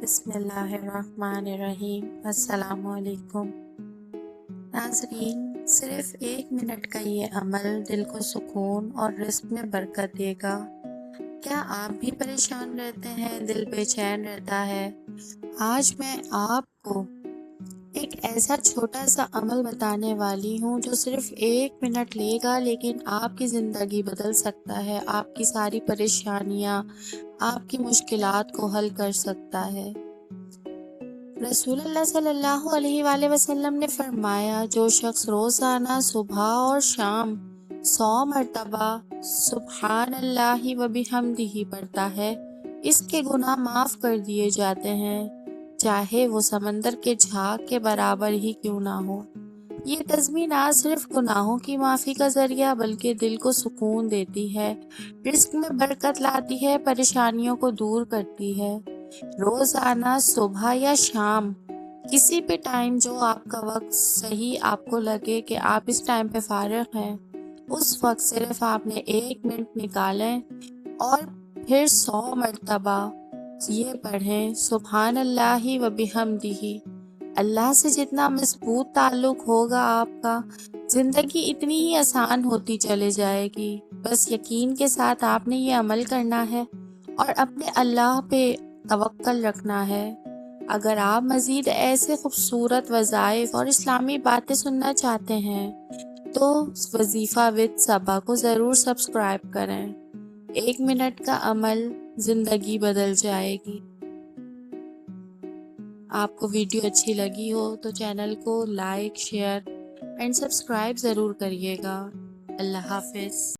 بسم اللہ الرحمن الرحیم۔ السلام علیکم ناظرین، صرف 1 منٹ کا یہ عمل دل کو سکون اور رزق میں برکت دے گا۔ کیا آپ بھی پریشان رہتے ہیں، دل بے چین رہتا ہے؟ آج میں آپ کو ایک ایسا چھوٹا سا عمل بتانے والی ہوں جو صرف 1 منٹ لے گا، لیکن آپ کی زندگی بدل سکتا ہے، آپ کی ساری پریشانیاں، آپ کی مشکلات کو حل کر سکتا ہے۔ رسول اللہ صلی اللہ علیہ وآلہ وسلم نے فرمایا، جو شخص روزانہ صبح اور شام 100 مرتبہ سبحان اللہ و بحمدہ پڑھتا ہے، اس کے گناہ معاف کر دیے جاتے ہیں، چاہے وہ سمندر کے جھاگ کے برابر ہی کیوں نہ ہو۔ یہ تسبیح نہ صرف گناہوں کی معافی کا ذریعہ بلکہ دل کو سکون دیتی ہے، رزق میں برکت لاتی ہے، پریشانیوں کو دور کرتی ہے۔ روزانہ صبح یا شام کسی بھی ٹائم جو آپ کا وقت صحیح آپ کو لگے کہ آپ اس ٹائم پہ فارغ ہیں، اس وقت صرف آپ نے 1 منٹ نکالیں اور پھر 100 مرتبہ یہ پڑھیں، سبحان اللہ و بحمدہ۔ اللہ سے جتنا مضبوط تعلق ہوگا آپ کا، زندگی اتنی ہی آسان ہوتی چلے جائے گی۔ بس یقین کے ساتھ آپ نے یہ عمل کرنا ہے اور اپنے اللہ پہ توکل رکھنا ہے۔ اگر آپ مزید ایسے خوبصورت وظائف اور اسلامی باتیں سننا چاہتے ہیں تو وظیفہ وتھ صبا کو ضرور سبسکرائب کریں۔ 1 منٹ کا عمل زندگی بدل جائے گی۔ آپ کو ویڈیو اچھی لگی ہو تو چینل کو لائک، شیئر اینڈ سبسکرائب ضرور کریے گا۔ اللہ حافظ۔